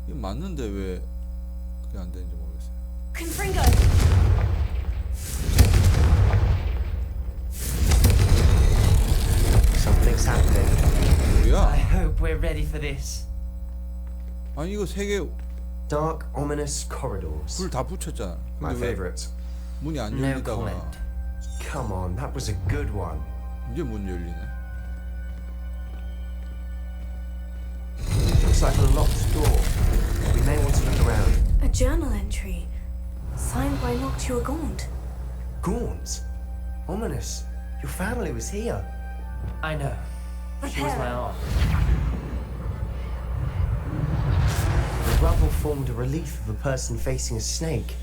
이게 맞는데 왜 그게 안 되는지 모르겠어요. Confringo! Something's happening. 뭐야? I hope we're ready for this. 아니 이거 세 개 불 다 Dark, ominous corridors. 붙였잖아. My 근데 왜 favorite. 문이 안 No 열리다가 comment. Come on, that was a good one. 이제 문 열리네. Looks like a locked door. We may want to look around. A journal entry. Signed by Noctua Gaunt. Gaunt? Ominous. Your family was here. I know. She was my aunt. The rubble formed a relief of a person facing a snake.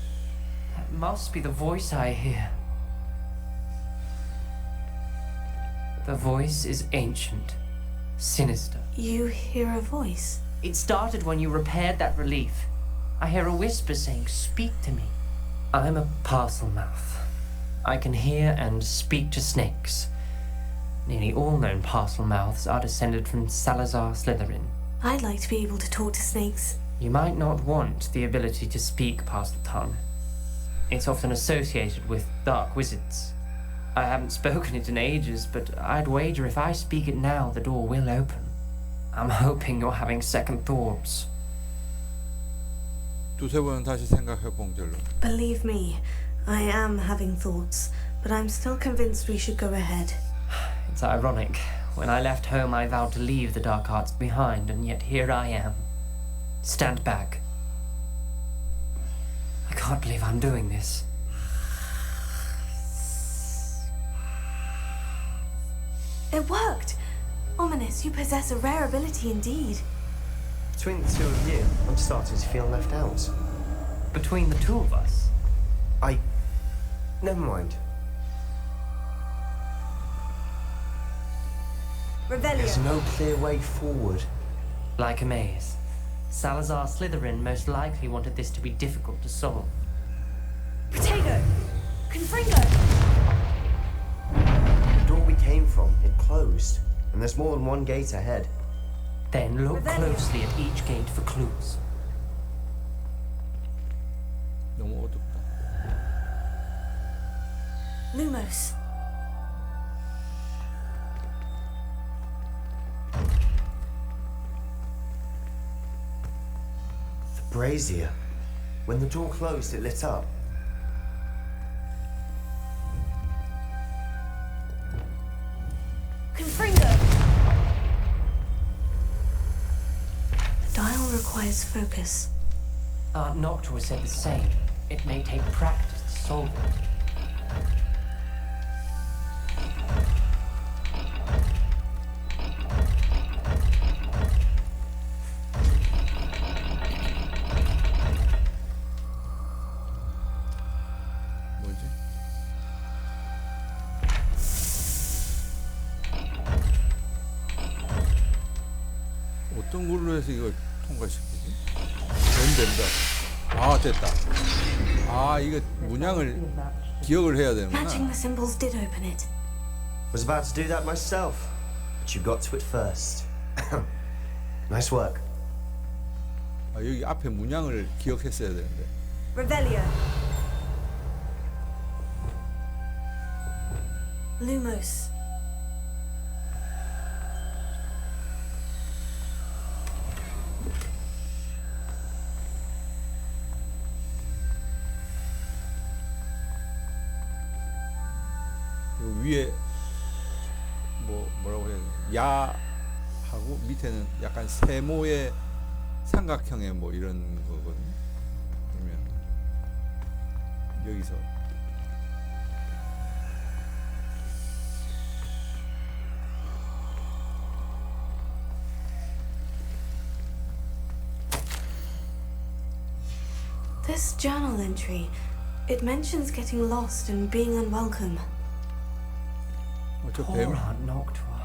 That must be the voice I hear. The voice is ancient, sinister. You hear a voice? It started when you repaired that relief. I hear a whisper saying, "Speak to me." I'm a parcel mouth. I can hear and speak to snakes. Nearly all known parcel mouths are descended from Salazar Slytherin. I'd like to be able to talk to snakes. You might not want the ability to speak parcel tongue. It's often associated with dark wizards. I haven't spoken it in ages, but I'd wager if I speak it now, the door will open. I'm hoping you're having second thoughts. 두세 번 다시 생각해본 결론. Believe me, I am having thoughts, but I'm still convinced we should go ahead. It's ironic. When I left home, I vowed to leave the dark arts behind, and yet here I am. Stand back. I can't believe I'm doing this. It worked! Ominous, you possess a rare ability indeed. Between the two of you, I'm starting to feel left out. Between the two of us, Never mind. There's Revelio. no clear way forward. like a maze. Salazar Slytherin most likely wanted this to be difficult to solve. Potato! Confringo! The door we came from, it closed. And there's more than one gate ahead. Then look Revelio. closely at each gate for clues. 너무 어둡다. Lumos. The brazier. When the door closed, it lit up. Confringo! The dial requires focus. Aunt Noctua said the same. It may take practice to solve it. 뭐지? 어떤 걸로 해서 이걸 통과시키지? 된다. 아 됐다. 아 이거 문양을 기억을 해야 되는구나. Matching the symbols did open it. Was about to do that myself, but you got to it first. Nice work. 아, 여기 앞에 문양을 기억했어야 되는데. Revelio. Lumos. 그리고 위에 뭐라고 해야 되나? 야하고 밑에는 약간 세모의 삼각형의 뭐 이런 거거든요. 그러면 여기서 This journal entry, it mentions getting lost and being unwelcome. 저 Poor 뱀, Aunt Noctua.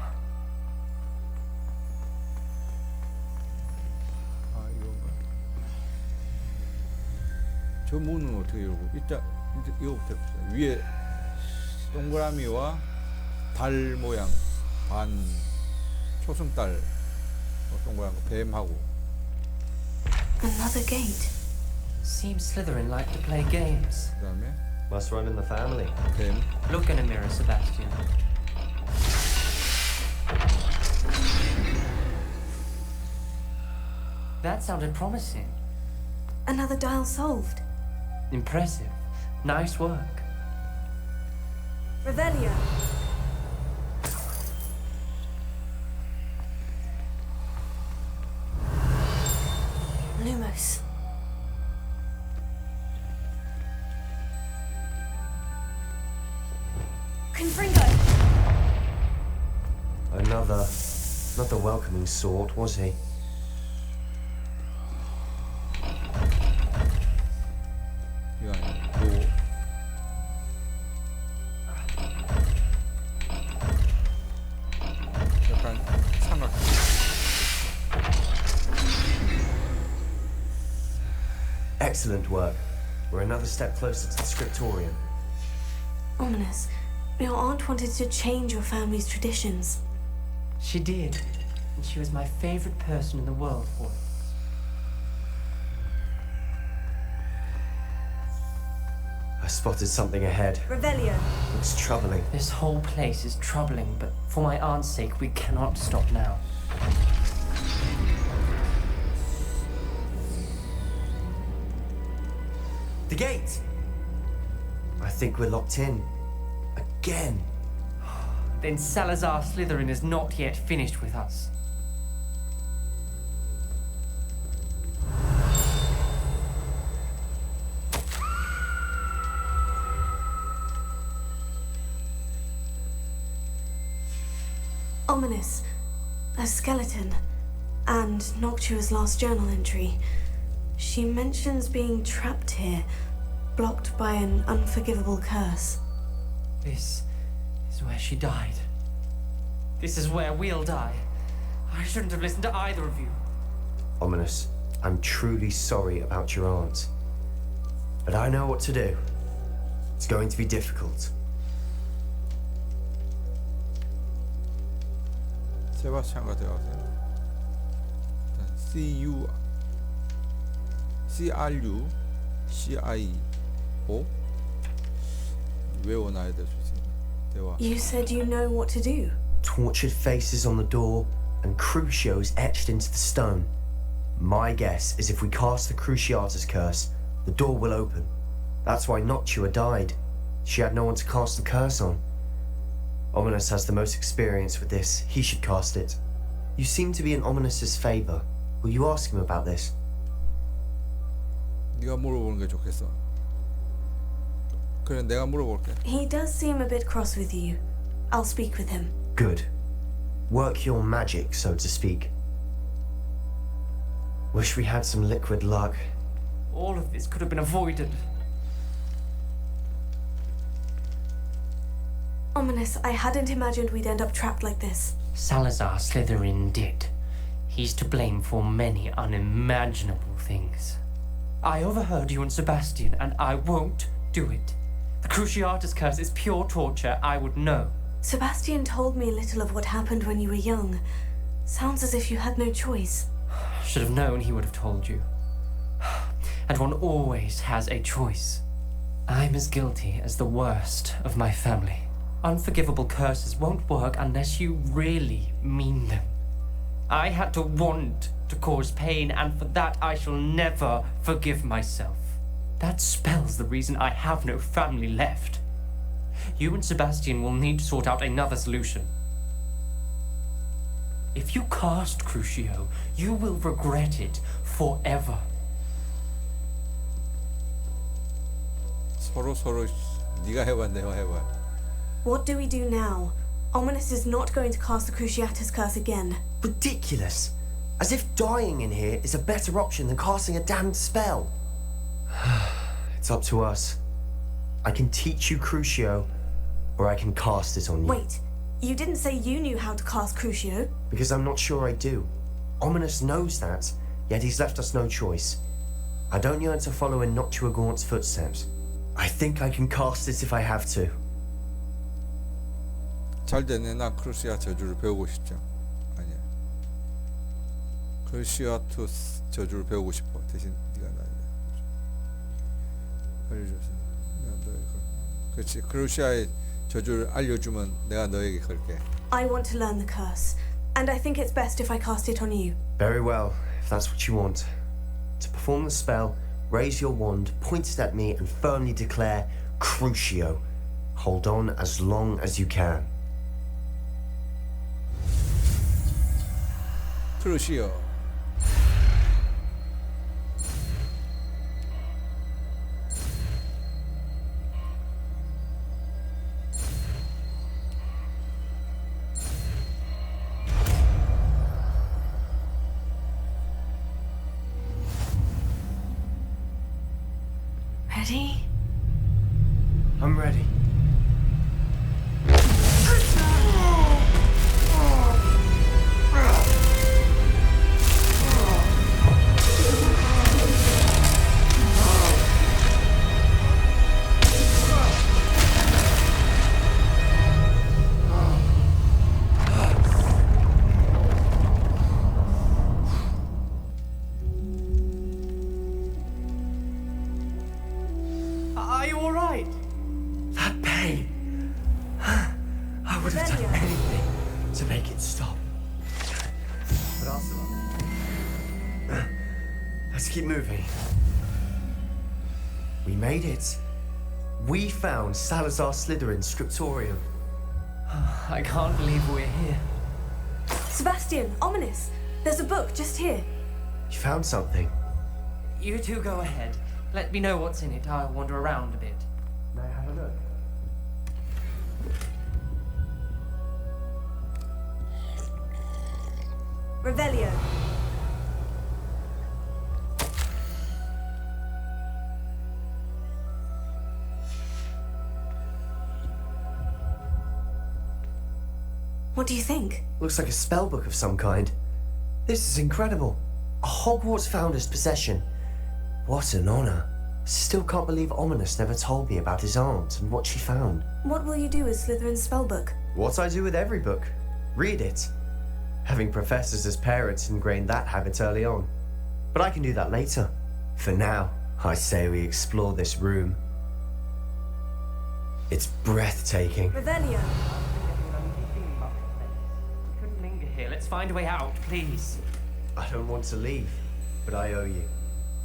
아 이건가? 저 문은 어떻게 열고? 이따 이거부터 해보자. 위에 동그라미와 달 모양 반 초승달 동그란 거 뱀하고 Another gate. Seems Slytherin like to play games. 그다음에 Must run in the family. 뱀. Look in a mirror, Sebastian. That sounded promising. Another dial solved. Impressive. Nice work. Revelio. Lumos. Confringo. Another, not the welcoming sort, was he? 이거 아니고 약간 삼각. Excellent work. We're another step closer to the scriptorium. Ominous. Your aunt wanted to change your family's traditions. She did. And she was my favorite person in the world for it. I spotted something ahead. Revelio. Looks troubling. This whole place is troubling, but for my aunt's sake, we cannot stop now. The gate! I think we're locked in. Again. Then Salazar Slytherin is not yet finished with us. Ominous. A skeleton. And Noctua's last journal entry. She mentions being trapped here, blocked by an unforgivable curse. This is where she died. This is where we'll die. I shouldn't have listened to either of you. Ominous, I'm truly sorry about your aunt. But I know what to do. It's going to be difficult. 세바스찬과 대화하세요. 일단 CRUCIO 외워놔야 될 수 있습니다. 대화. You said you know what to do. Tortured faces on the door and crucios etched into the stone. My guess is if we cast the Cruciatus curse, the door will open. That's why Noctua died. She had no one to cast the curse on. Ominous has the most experience with this. He should cast it. You seem to be in Ominous's favor. Will you ask him about this? 네가 물어보는 게 좋겠어. 그래, 내가 물어볼게. He does seem a bit cross with you. I'll speak with him. Good. Work your magic, so to speak. Wish we had some liquid luck. All of this could have been avoided. Ominous, I hadn't imagined we'd end up trapped like this. Salazar Slytherin did. He's to blame for many unimaginable things. I overheard you and Sebastian, and I won't do it. The Cruciatus curse is pure torture. I would know. Sebastian told me a little of what happened when you were young. Sounds as if you had no choice. Should have known he would have told you. And one always has a choice. I'm as guilty as the worst of my family. Unforgivable curses won't work unless you really mean them. I had to want to cause pain, and for that I shall never forgive myself. That spells the reason I have no family left. You and Sebastian will need to sort out another solution. If you cast Crucio, you will regret it forever. 서로 네가 해봐, 내가 해봐. What do we do now? Ominous is not going to cast the Cruciatus curse again. Ridiculous. As if dying in here is a better option than casting a damned spell. It's up to us. I can teach you Crucio, or I can cast it on you. Wait, you didn't say you knew how to cast Crucio. Because I'm not sure I do. Ominous knows that, yet he's left us no choice. I don't yearn to follow in Noctua Gaunt's footsteps. I think I can cast it if I have to. 잘 되네. 나 크루시아 저주를 배우고 싶죠. 아니야. 크루시아트 저주를 배우고 싶어. 대신 네가 나 알려줘서 내가 너에게 그렇지. 크루시아의 저주를 알려주면 내가 너에게 걸게. I want to learn the curse, and I think it's best if I cast it on you. Very well, if that's what you want. To perform the spell, raise your wand, point it at me, and firmly declare Crucio. Hold on as long as you can. 크루시오. Ready? I'm ready. Are you alright? That pain. I would have done anything to make it stop. But also, let's keep moving. We made it. We found Salazar Slytherin's scriptorium. I can't believe we're here. Sebastian, ominous. There's a book just here. You found something. You two go ahead. Let me know what's in it. I'll wander around a bit. May I have a look? Revelio. What do you think? Looks like a spell book of some kind. This is incredible. A Hogwarts founder's possession. What an honor. Still can't believe Ominous never told me about his aunt and what she found. What will you do with Slytherin's spellbook? What I do with every book. Read it. Having professors as parents ingrained that habit early on. But I can do that later. For now, I say we explore this room. It's breathtaking. Revelio. We couldn't linger here. Let's find a way out, please. I don't want to leave, but I owe you.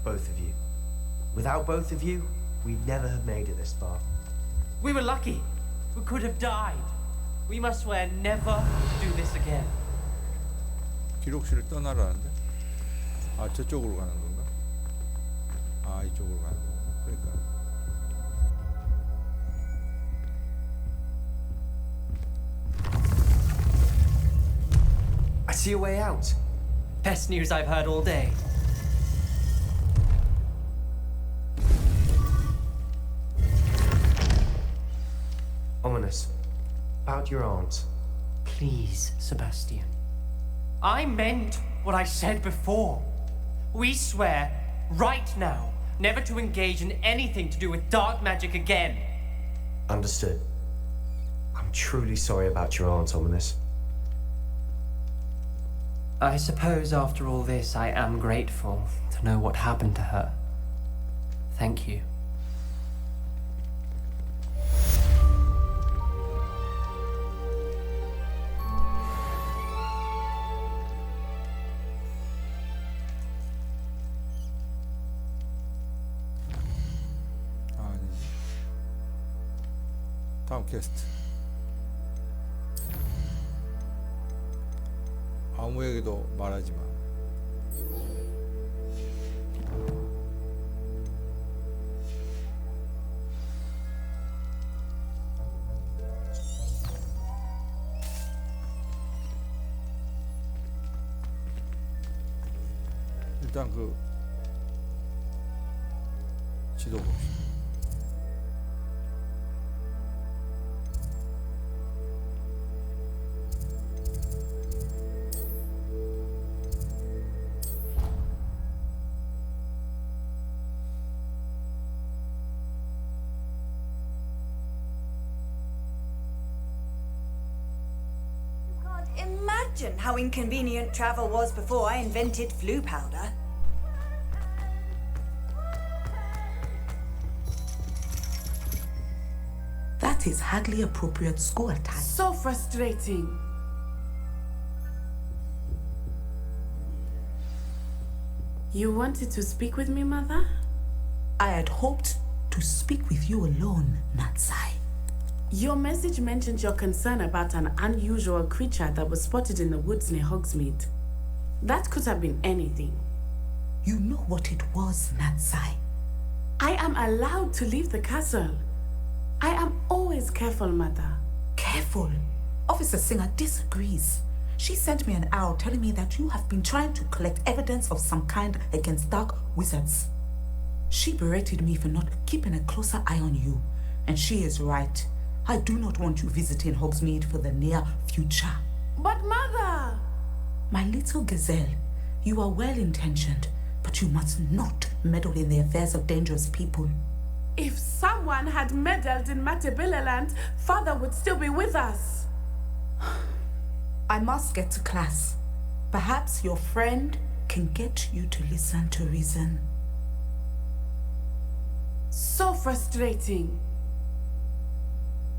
Both of you. Without both of you, we'd never have made it this far. We were lucky. We could have died. We must swear never to do this again. 기록실을 떠나라는데? 아, 저쪽으로 가는 건가? 아, 이쪽으로 가는 건가? 그러니까 I see a way out. Best news I've heard all day. Ominous. About your aunt. Please, Sebastian. I meant what I said before. We swear, right now, never to engage in anything to do with dark magic again. Understood. I'm truly sorry about your aunt, Ominous. I suppose after all this, I am grateful to know what happened to her. Thank you. 아, 아니지. 다음 퀘스트. 아무에게도 말하지 마. 일단 그 지도 봅시다. imagine how inconvenient travel was before I invented flu powder. That is hardly appropriate school attire. So frustrating. You wanted to speak with me, Mother? I had hoped to speak with you alone, Natsai. Your message mentioned your concern about an unusual creature that was spotted in the woods near Hogsmeade. That could have been anything. You know what it was, Natsai. I am allowed to leave the castle. I am always careful, Mother. Careful. Officer Singer disagrees. She sent me an owl telling me that you have been trying to collect evidence of some kind against dark wizards. She berated me for not keeping a closer eye on you, and she is right. I do not want you visiting Hogsmeade for the near future. But Mother! My little gazelle, you are well-intentioned, but you must not meddle in the affairs of dangerous people. If someone had meddled in Matabeleland, Father would still be with us. I must get to class. Perhaps your friend can get you to listen to reason. So frustrating.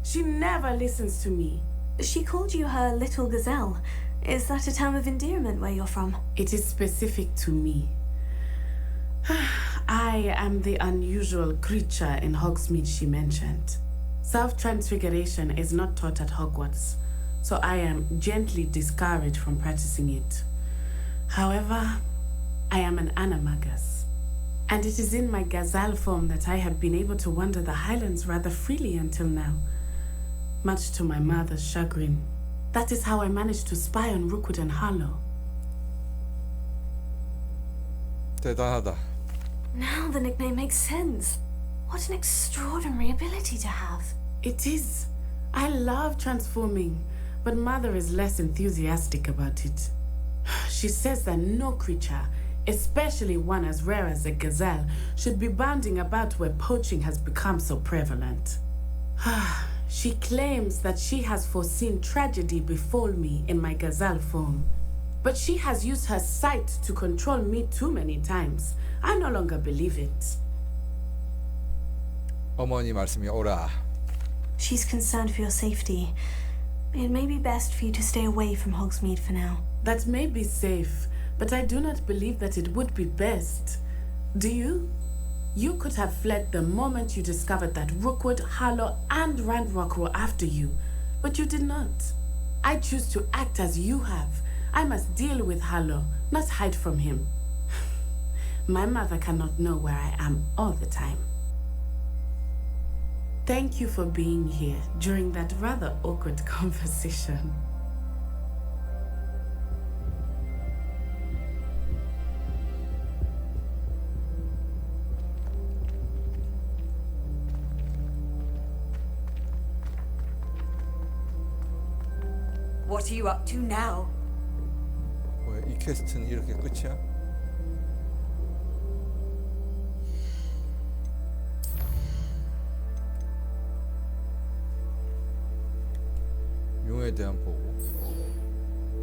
She never listens to me. She called you her little gazelle. Is that a term of endearment where you're from? It is specific to me. I am the unusual creature in Hogsmeade she mentioned. Self-transfiguration is not taught at Hogwarts, so I am gently discouraged from practicing it. However, I am an animagus, and it is in my gazelle form that I have been able to wander the Highlands rather freely until now, much to my mother's chagrin. That is how I managed to spy on Rookwood and Harlow. 대단하다. Now the nickname makes sense. What an extraordinary ability to have. It is. I love transforming, but Mother is less enthusiastic about it. She says that no creature, especially one as rare as a gazelle, should be bounding about where poaching has become so prevalent. She claims that she has foreseen tragedy befall me in my gazelle form. But she has used her sight to control me too many times. I no longer believe it. 어머니 말씀이 옳아. She's concerned for your safety. It may be best for you to stay away from Hogsmeade for now. That may be safe, but I do not believe that it would be best. Do you? You could have fled the moment you discovered that Rookwood, Harlow, and Ranrock were after you, but you did not. I choose to act as you have. I must deal with Harlow, not hide from him. My mother cannot know where I am all the time. Thank you for being here during that rather awkward conversation. What are you up to now? 뭐야, 이 퀘스트는 이렇게 끝이야? 용에 대한 보고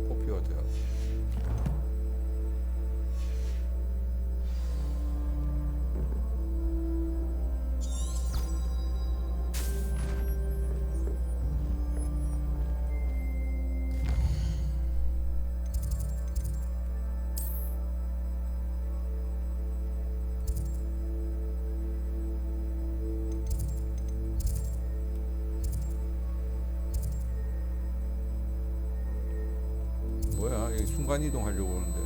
포피와 대화. 뭐야, 여기 순간 이동하려고 하는데.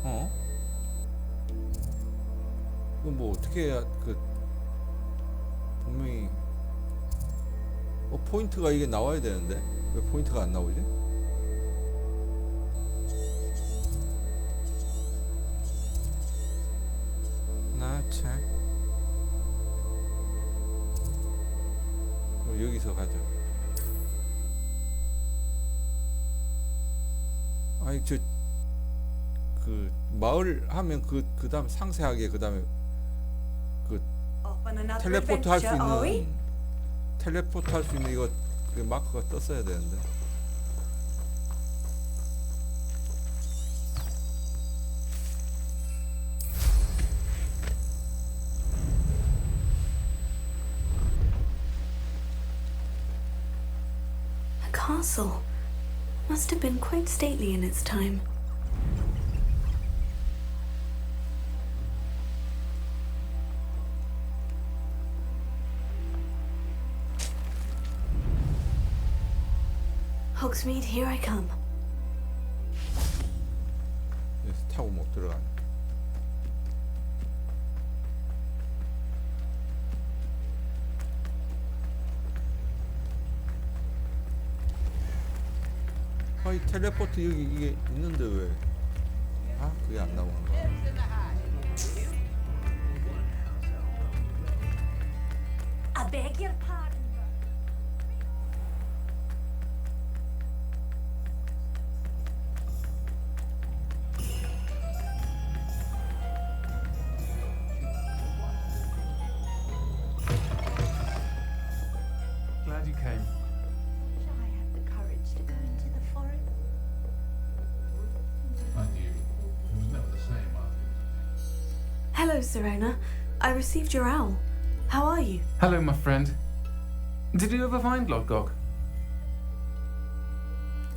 어? 이거 뭐 어떻게 해야 분명히 포인트가 이게 나와야 되는데 왜 포인트가 안 나오지? 참. 여기서 가자. 아니 그 마을 하면 그다음 상세하게 그다음에 그 Off on another 텔레포트 할 수 adventure, are we? 있는 텔레포트 할 수 있는 이거 그 마크가 떴어야 되는데. A castle. Must have been quite stately in its time. Hogsmeade, here I come. 여기서 타고 못 들어가네. 이 텔레포트 여기 이게 있는데 왜? 아, 그게 안 나오는 거야. I beg your pardon. Glad you came. I have the courage to go into the forest. I knew it was never the same after. Hello, Serona. I received your owl. How are you? Hello, my friend. Did you ever find Lodgok?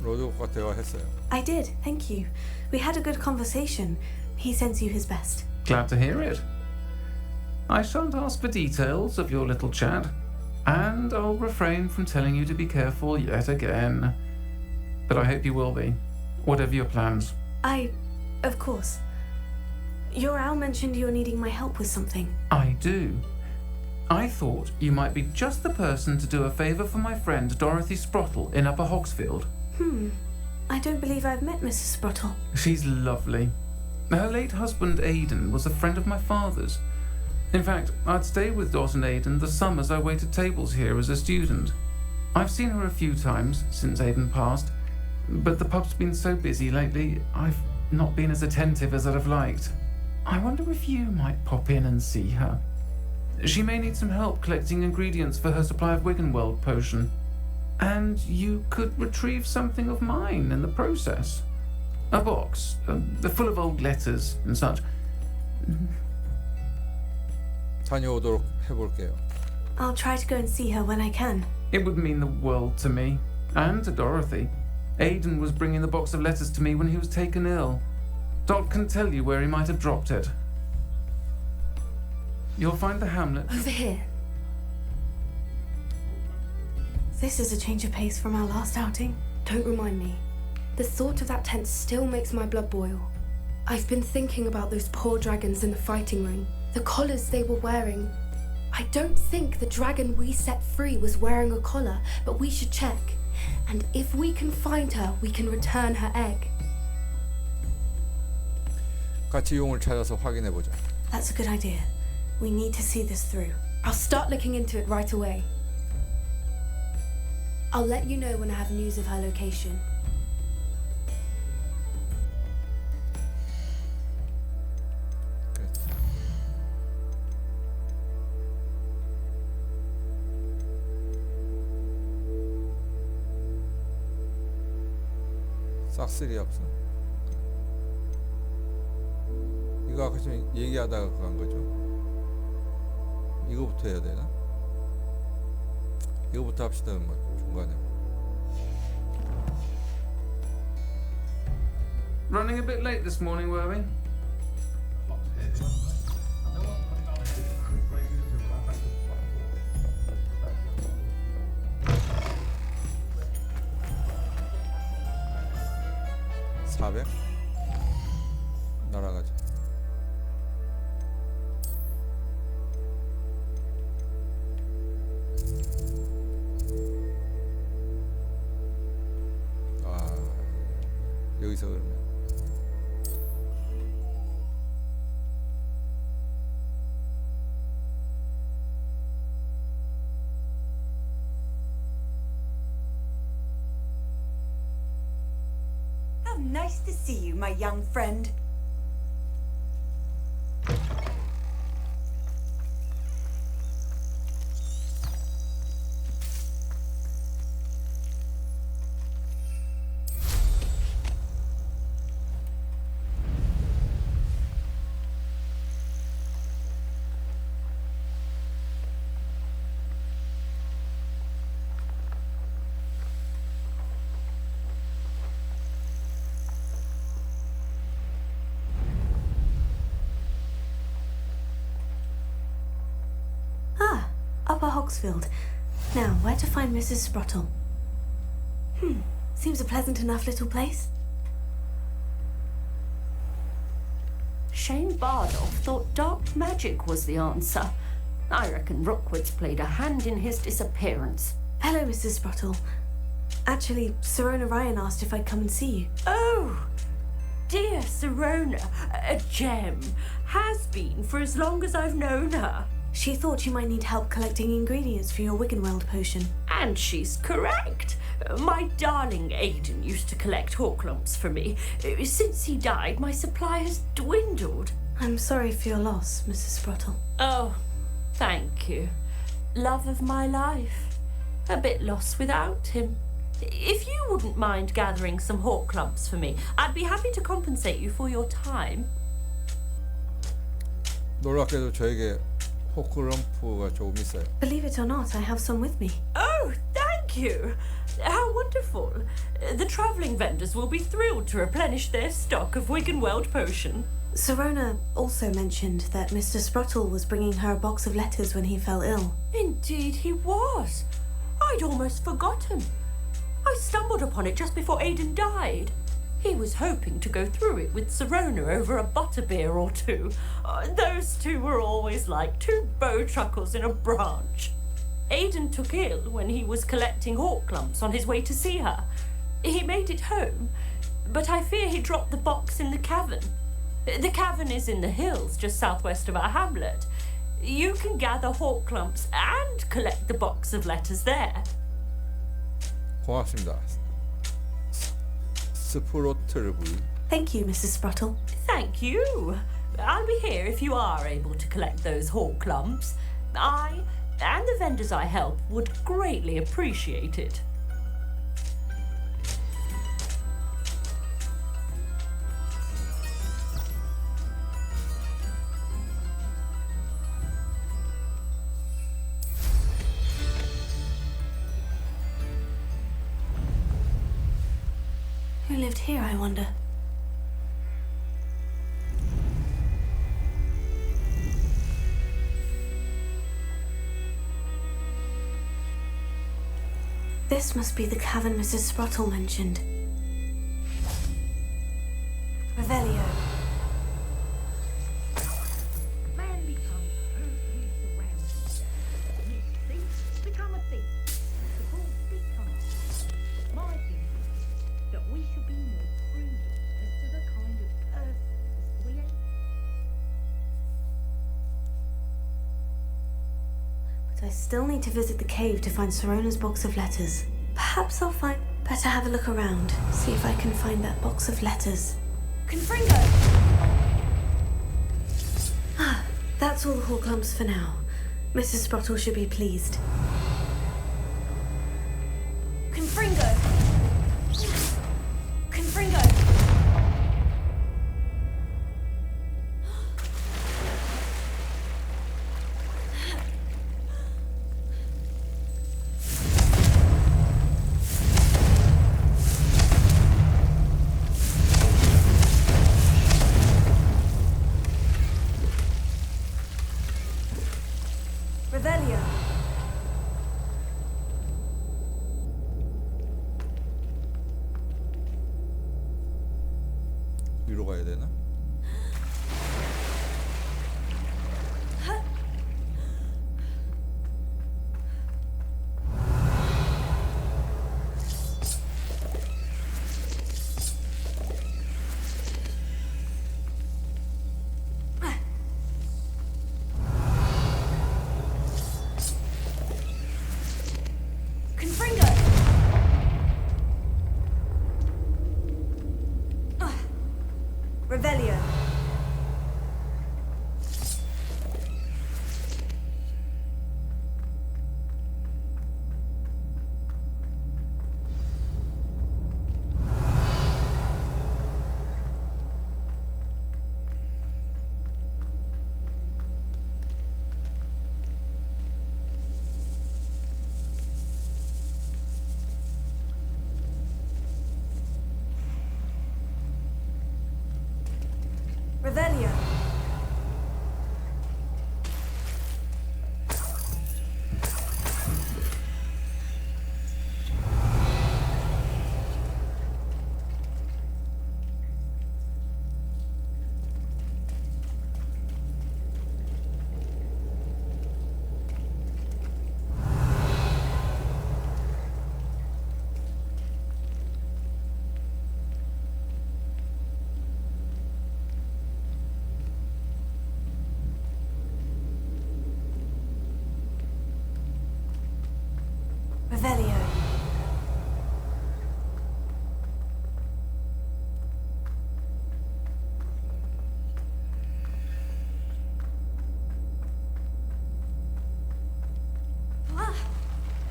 로드과 대화했어요. I did, thank you. We had a good conversation. He sends you his best. Glad to hear it. I shan't ask for details of your little chat, and I'll refrain from telling you to be careful yet again. But I hope you will be, whatever your plans. Of course. Your owl mentioned you're needing my help with something. I do. I thought you might be just the person to do a favour for my friend Dorothy Sprottle in Upper Hogsfield. I don't believe I've met Mrs. Sprottle. She's lovely. Her late husband Aidan was a friend of my father's. In fact, I'd stayed with Dot and Aidan the summers I waited tables here as a student. I've seen her a few times since Aidan passed, but the pub's been so busy lately, I've not been as attentive as I'd have liked. I wonder if you might pop in and see her. She may need some help collecting ingredients for her supply of Wiggenweld potion. And you could retrieve something of mine in the process. A box, full of old letters and such. 다녀오도록 해볼게요. I'll try to go and see her when I can. It would mean the world to me, and to Dorothy. Aidan was bringing the box of letters to me when he was taken ill. Dot can tell you where he might have dropped it. You'll find the hamlet. Over here. This is a change of pace from our last outing. Don't remind me. The thought of that tent still makes my blood boil. I've been thinking about those poor dragons in the fighting ring. The collars they were wearing. I don't think the dragon we set free was wearing a collar, but we should check. And if we can find her, we can return her egg. 같이 용을 찾아서 확인해 보자. That's a good idea. We need to see this through. I'll start looking into it right away. I'll let you know when I have news of her location. 싹쓸이 없어. 이거 아까 좀 얘기하다가 간 거죠. 이거부터 해야 되나? 이거부터 합시다. 뭐 중간에. Running a bit late this morning, were we? 날아가자. 여기서 그러면 How nice to see you, my young friend. Boxfield. Now, where to find Mrs. Sprottle? Seems a pleasant enough little place. Shane Bardolph thought dark magic was the answer. I reckon Rookwood's played a hand in his disappearance. Hello, Mrs. Sprottle. Actually, Sirona Ryan asked if I'd come and see you. Oh, dear Sirona, a gem. Has been for as long as I've known her. She thought you might need help collecting ingredients for your Wiggenweld potion. And she's correct. My darling Aidan used to collect horklumps for me. Since he died, my supply has dwindled. I'm sorry for your loss, Mrs. Sprottle. Oh, thank you. Love of my life. A bit lost without him. If you wouldn't mind gathering some horklumps for me, I'd be happy to compensate you for your time. 놀랍게도 저에게 호크럼프가 조금 있어요. Believe it or not, I have some with me. Oh, thank you. How wonderful. The travelling vendors will be thrilled to replenish their stock of Wiggenweld potion. Sirona also mentioned that Mr. Sprottle was bringing her a box of letters when he fell ill. Indeed he was. I'd almost forgotten. I stumbled upon it just before Aidan died. He was hoping to go through it with Sirona over a butterbeer or two. Those two were always like two bowtruckles in a branch. Aidan took ill when he was collecting horklumps on his way to see her. He made it home, but I fear he dropped the box in the cavern. The cavern is in the hills just southwest of our hamlet. You can gather horklumps and collect the box of letters there. 고맙습니다. 스프로틀부이. Thank you, Mrs. Sprottle. Thank you. I'll be here if you are able to collect those horklumps. I and the vendors I help would greatly appreciate it. Who lived here, I wonder? This must be the cavern Mrs. Sprottle mentioned. Revelio. Man becomes earthly surroundings. Thief become a thief. The false become. My view is that we should be more prudent as to the kind of persons we are. But I still need to visit the cave to find Sirona's box of letters. Perhaps I'll find... Better have a look around, see if I can find that box of letters. Confringo! Ah, that's all the horklumps for now. Mrs. Sprottle should be pleased. Confringo! Confringo! Revelio. 위로 가야 되나? Confringo! Revelio. Revelio. Revelio.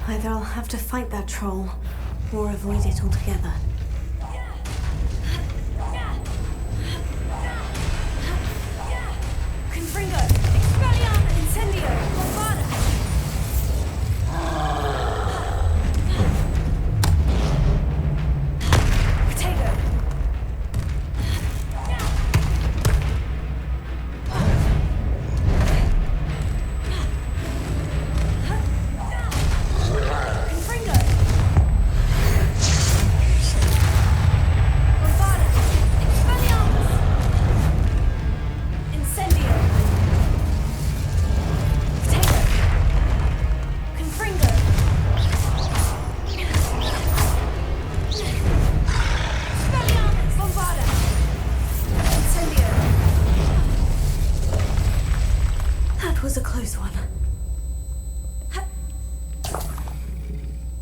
Either I'll have to fight that troll, or avoid it altogether. Confringo! Expelliarmus! Incendio! Bombada! Potato! Confringo! Bombada! Expelliarmus! Incendio! Potato! Confringo! Expelliarmus! Bombada! Incendio! That was a close one.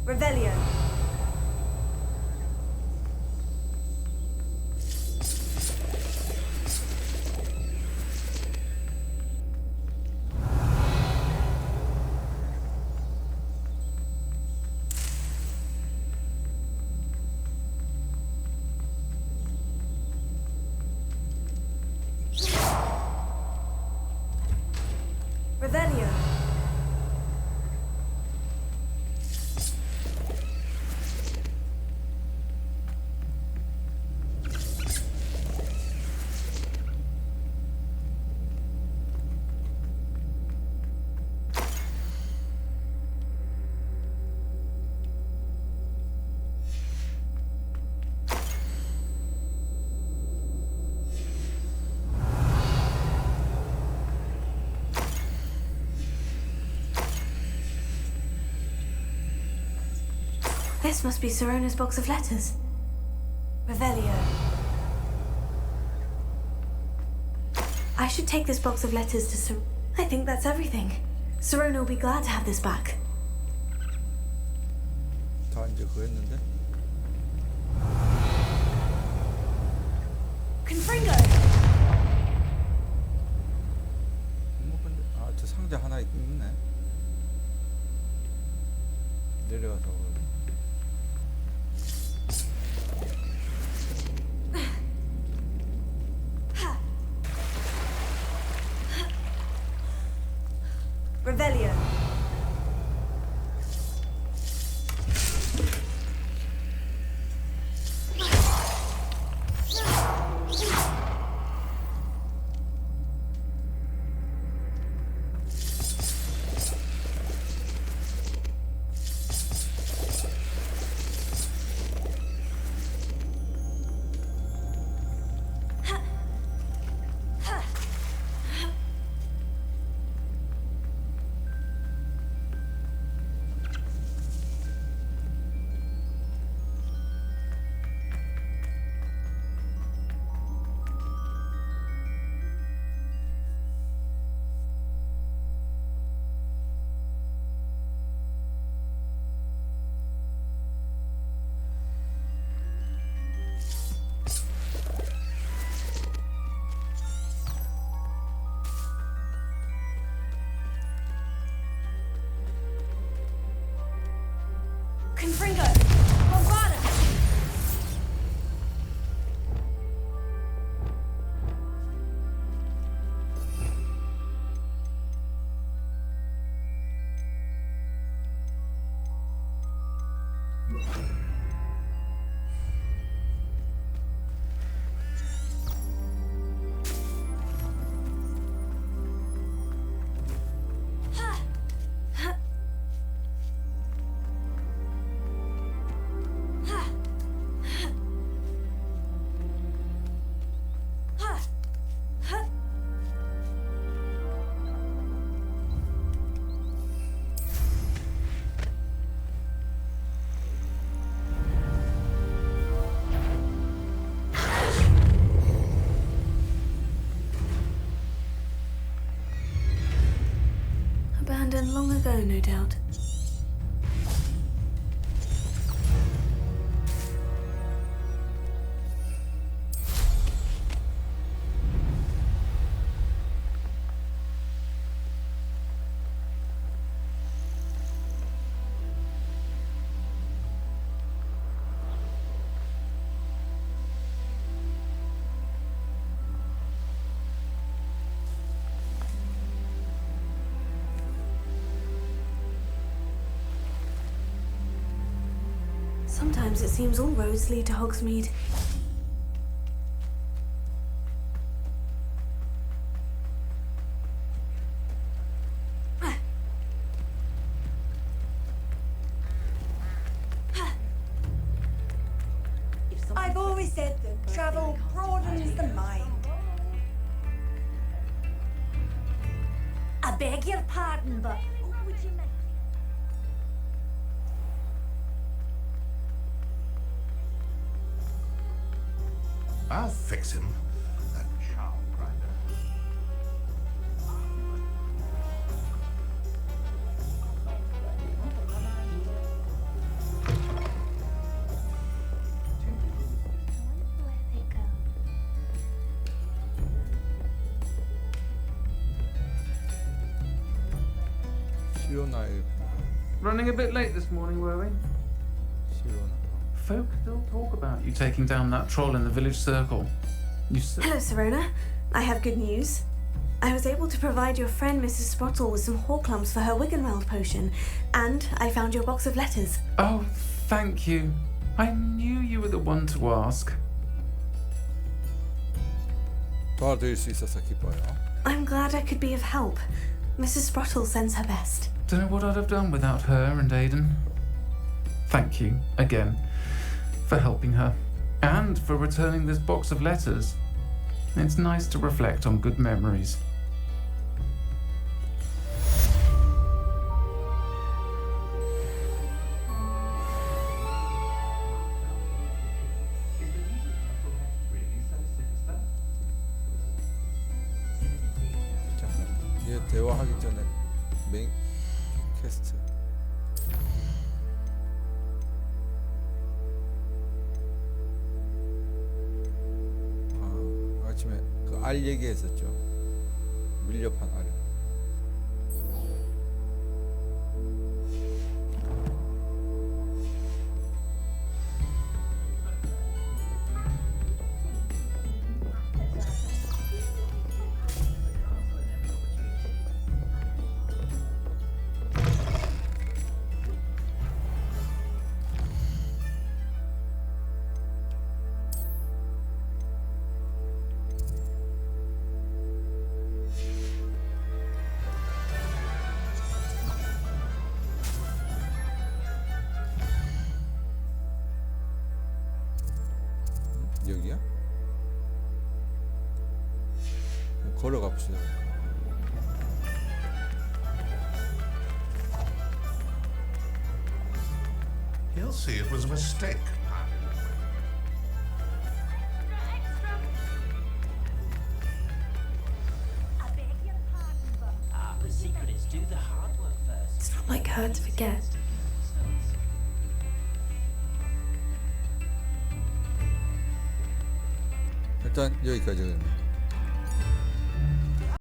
Revelio. Revelio. This must be Sirona's box of letters. Revelio. I should take this box of letters to Sir... I think that's everything. Sirona will be glad to have this back. 다 이제 그거 했는데. Confringo! 뭐 근데 저 상자 하나 있네. 내려가서. Revelio. Confringo! Bombada! Abandoned long ago, no doubt. Sometimes it seems all roads lead to Hogsmeade. I've always said that travel broadens the mind. I beg your pardon, but what would you make? I'll fix him. That charm grinder. 시로나의 Running a bit late this morning, were we? 시로나. Folk still talk about you taking down that troll in the village circle. You said... Hello, Serona. I have good news. I was able to provide your friend Mrs. Sprottle with some Horklumps for her Wiggenweld potion, and I found your box of letters. Oh, thank you. I knew you were the one to ask. 도와드릴 수 있어서 기뻐요. I'm glad I could be of help. Mrs. Sprottle sends her best. Don't know what I'd have done without her and Aidan. Thank you, again, for helping her, and for returning this box of letters. It's nice to reflect on good memories. 자, 얘 대화하기 전에 메인 퀘스트. 아침에 그 알 얘기했었죠. 밀렵한 알. 여기야? 걸어가 봅시다. He'll see it was a mistake. I beg your pardon, but The secret is do the hard work first. It's not like her to forget. 일단 여기까지.